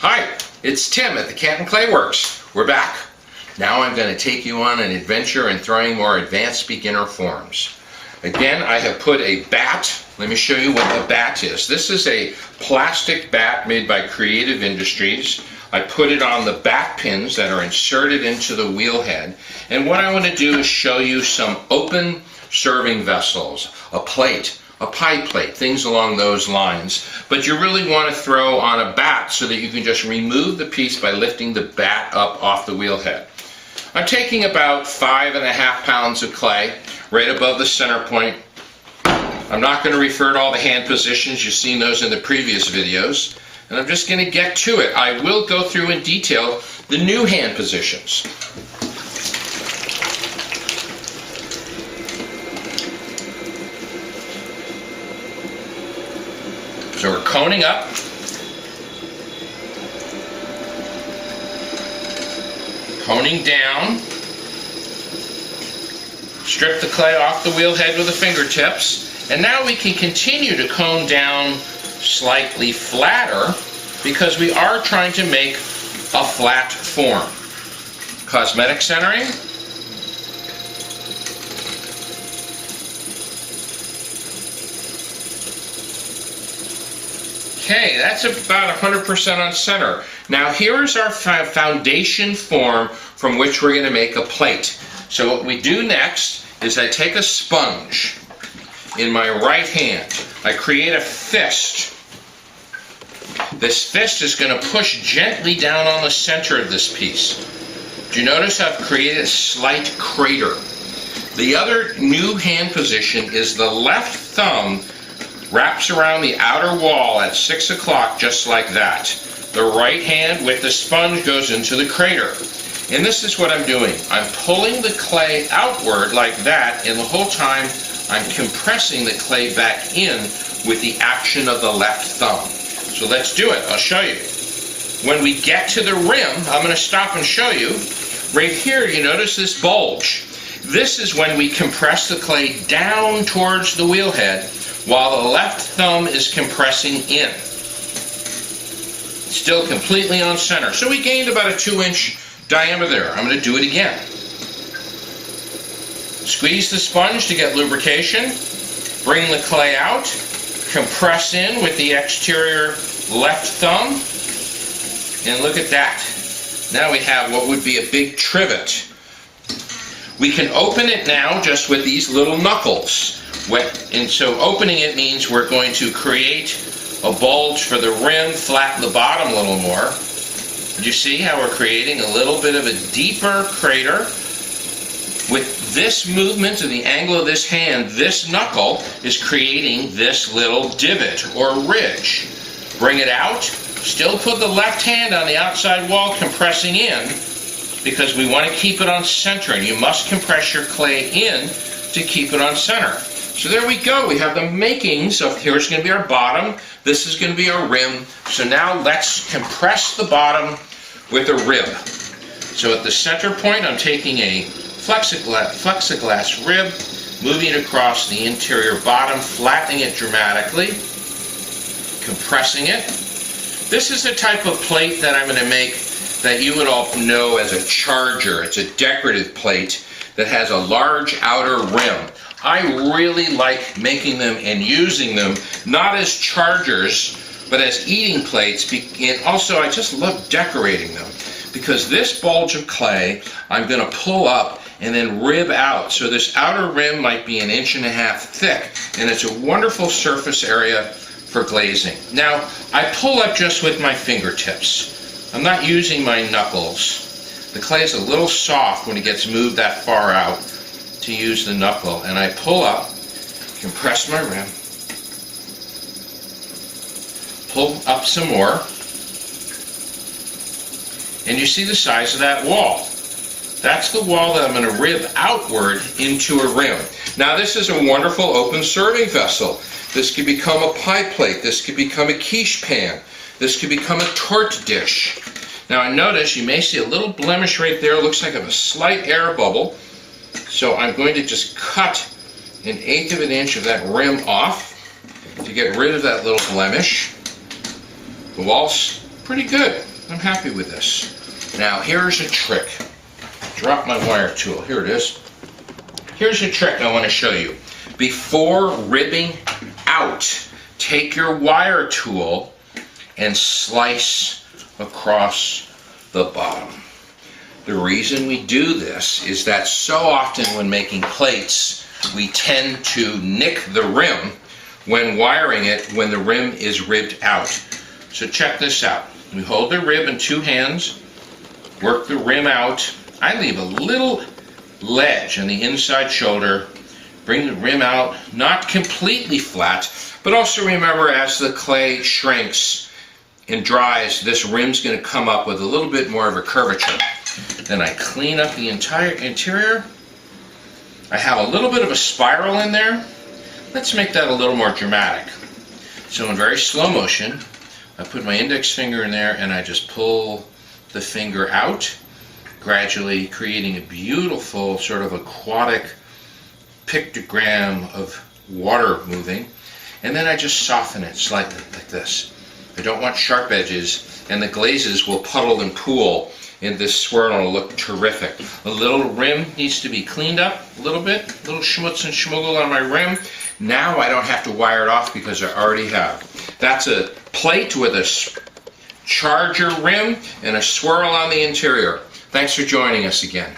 Hi, it's Tim at the Canton Clay Works. We're back. Now I'm going to take you on an adventure in throwing more advanced beginner forms. Again, I have put a bat. Let me show you what the bat is. This is a plastic bat made by Creative Industries. I put it on the bat pins that are inserted into the wheel head. And what I want to do is show you some open serving vessels, a plate, a pie plate, things along those lines. But you really want to throw on a bat so that you can just remove the piece by lifting the bat up off the wheel head. I'm taking about 5.5 pounds of clay right above the center point. I'm not going to refer to all the hand positions. You've seen those in the previous videos. And I'm just going to get to it. I will go through in detail the new hand positions. So we're coning up. Coning down. Strip the clay off the wheel head with the fingertips. And now we can continue to cone down slightly flatter because we are trying to make a flat form. Cosmetic centering. Okay, that's about 100% on center. Now here's our foundation form from which we're going to make a plate. So what we do next is I take a sponge in my right hand. I create a fist. This fist is going to push gently down on the center of this piece. Do you notice I've created a slight crater? The other new hand position is the left thumb wraps around the outer wall at 6 o'clock just like that. The right hand with the sponge goes into the crater. And this is what I'm doing. I'm pulling the clay outward like that, and the whole time I'm compressing the clay back in with the action of the left thumb. So let's do it. I'll show you. When we get to the rim, I'm going to stop and show you. Right here, you notice this bulge. This is when we compress the clay down towards the wheel head while the left thumb is compressing in. Still completely on center. So we gained about a 2-inch diameter there. I'm going to do it again. Squeeze the sponge to get lubrication. Bring the clay out. Compress in with the exterior left thumb. And look at that. Now we have what would be a big trivet. We can open it now just with these little knuckles. And so opening it means we're going to create a bulge for the rim, flatten the bottom a little more. Do you see how we're creating a little bit of a deeper crater? With this movement and the angle of this hand, this knuckle is creating this little divot or ridge. Bring it out. Still put the left hand on the outside wall compressing in because we want to keep it on center, and you must compress your clay in to keep it on center. So there we go. We have the makings of, here's going to be our bottom, this is going to be our rim. So now let's compress the bottom with a rib. So at the center point, I'm taking a plexiglass rib, moving it across the interior bottom, flattening it dramatically, compressing it. This is the type of plate that I'm going to make that you would all know as a charger. It's a decorative plate that has a large outer rim. I really like making them and using them, not as chargers, but as eating plates. And also, I just love decorating them because this bulge of clay, I'm going to pull up and then rib out. So this outer rim might be 1.5 inches thick, and it's a wonderful surface area for glazing. Now, I pull up just with my fingertips. I'm not using my knuckles. The clay is a little soft when it gets moved that far out to use the knuckle, and I pull up, compress my rim, pull up some more, and you see the size of that wall. That's the wall that I'm going to rib outward into a rim. Now this is a wonderful open serving vessel. This could become a pie plate, this could become a quiche pan, this could become a torte dish. Now notice you may see a little blemish right there, looks like a slight air bubble. So I'm going to just cut 1/8 of an inch of that rim off to get rid of that little blemish. The wall's pretty good. I'm happy with this. Now here's a trick. Drop my wire tool. Here it is. Here's a trick I want to show you. Before ribbing out, take your wire tool and slice across the bottom. The reason we do this is that so often when making plates, we tend to nick the rim when wiring it when the rim is ribbed out. So check this out. We hold the rib in two hands, work the rim out. I leave a little ledge on the inside shoulder, bring the rim out, not completely flat, but also remember as the clay shrinks and dries, this rim's going to come up with a little bit more of a curvature. Then I clean up the entire interior. I have a little bit of a spiral in there. Let's make that a little more dramatic. So in very slow motion, I put my index finger in there and I just pull the finger out, gradually creating a beautiful sort of aquatic pictogram of water moving. And then I just soften it slightly like this. I don't want sharp edges, and the glazes will puddle and pool in this swirl and it'll look terrific. The little rim needs to be cleaned up a little bit, a little schmutz and schmuggle on my rim. Now I don't have to wire it off because I already have. That's a plate with a charger rim and a swirl on the interior. Thanks for joining us again.